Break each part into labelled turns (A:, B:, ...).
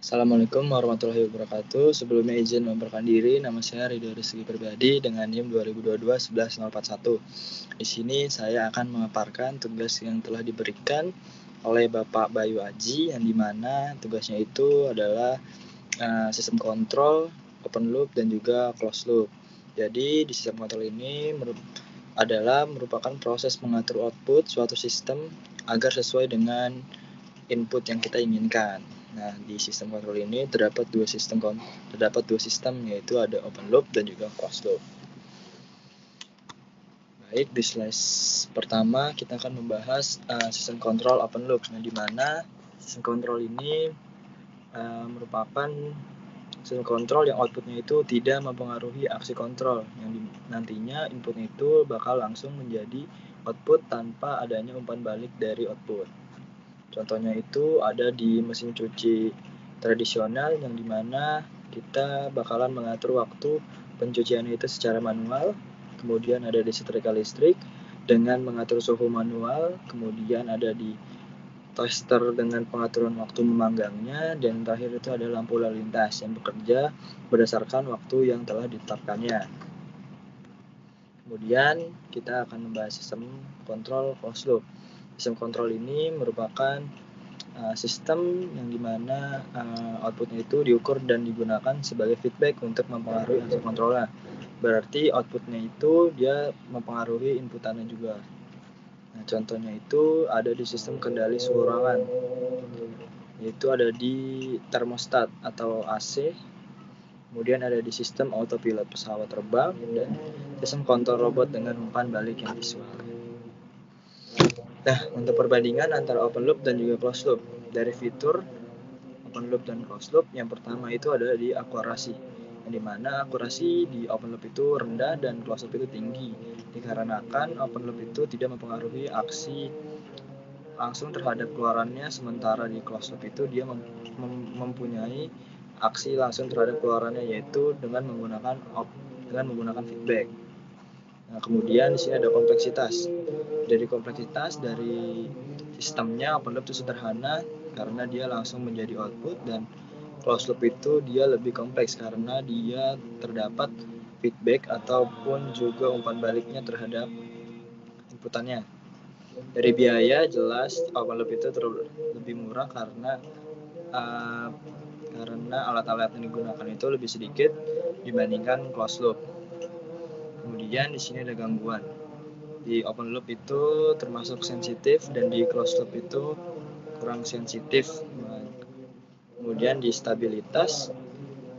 A: Assalamualaikum warahmatullahi wabarakatuh. Sebelumnya izin memperkenalkan diri, nama saya Ridho Rizky Pribadi dengan NIM 2022-11041. Di sini saya akan memaparkan tugas yang telah diberikan oleh Bapak Bayu Aji, yang dimana tugasnya itu adalah sistem kontrol, open loop, dan juga closed loop. Jadi di sistem kontrol ini merupakan proses mengatur output suatu sistem agar sesuai dengan input yang kita inginkan. Nah, di sistem kontrol ini terdapat dua sistem yaitu ada open loop dan juga closed loop. Baik, di slide pertama kita akan membahas sistem kontrol open loop. Nah, di mana sistem kontrol ini merupakan sistem kontrol yang outputnya itu tidak mempengaruhi aksi kontrol, yang nantinya inputnya itu bakal langsung menjadi output tanpa adanya umpan balik dari output. Contohnya itu ada di mesin cuci tradisional, yang dimana kita bakalan mengatur waktu pencucian itu secara manual, kemudian ada di setrika listrik dengan mengatur suhu manual, kemudian ada di tester dengan pengaturan waktu memanggangnya, dan terakhir itu ada lampu lalu lintas yang bekerja berdasarkan waktu yang telah ditetapkannya. Kemudian kita akan membahas sistem kontrol closed loop. Sistem kontrol ini merupakan sistem yang dimana outputnya itu diukur dan digunakan sebagai feedback untuk mempengaruhi aksi kontrolnya. Berarti outputnya itu dia mempengaruhi inputannya juga. Nah, contohnya itu ada di sistem kendali suhu ruangan, yaitu ada di termostat atau AC, kemudian ada di sistem autopilot pesawat terbang, dan sistem kontrol robot dengan umpan balik yang visual. Nah, untuk perbandingan antara open loop dan juga closed loop, dari fitur open loop dan closed loop, yang pertama itu adalah di akurasi, yang dimana akurasi di open loop itu rendah dan closed loop itu tinggi, dikarenakan open loop itu tidak mempengaruhi aksi langsung terhadap keluarannya, sementara di closed loop itu dia mempunyai aksi langsung terhadap keluarannya, yaitu dengan menggunakan feedback. Nah, kemudian di sini ada kompleksitas. Dari kompleksitas dari sistemnya, open loop itu sederhana karena dia langsung menjadi output, dan closed loop itu dia lebih kompleks karena dia terdapat feedback ataupun juga umpan baliknya terhadap inputannya. Dari biaya jelas open loop itu lebih murah karena alat-alat yang digunakan itu lebih sedikit dibandingkan closed loop. Kemudian di sini ada gangguan. Di open loop itu termasuk sensitif dan di closed loop itu kurang sensitif. Kemudian di stabilitas,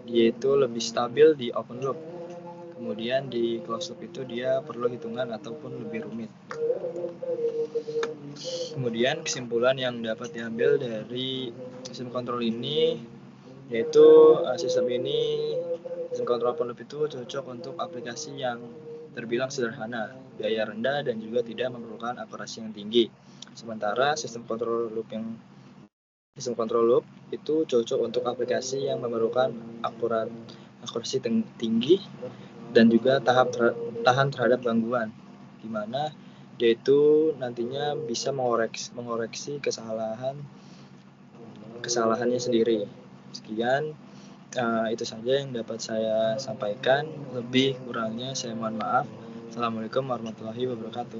A: dia itu lebih stabil di open loop. Kemudian di closed loop itu dia perlu hitungan ataupun lebih rumit. Kemudian kesimpulan yang dapat diambil dari sistem kontrol ini yaitu sistem kontrol open loop itu cocok untuk aplikasi yang terbilang sederhana, biaya rendah, dan juga tidak memerlukan akurasi yang tinggi. Sementara sistem kontrol loop itu cocok untuk aplikasi yang memerlukan akurasi tinggi dan juga tahan terhadap gangguan, di mana dia itu nantinya bisa mengoreksi kesalahannya sendiri. Sekian, itu saja yang dapat saya sampaikan. Lebih kurangnya saya mohon maaf. Assalamualaikum warahmatullahi wabarakatuh.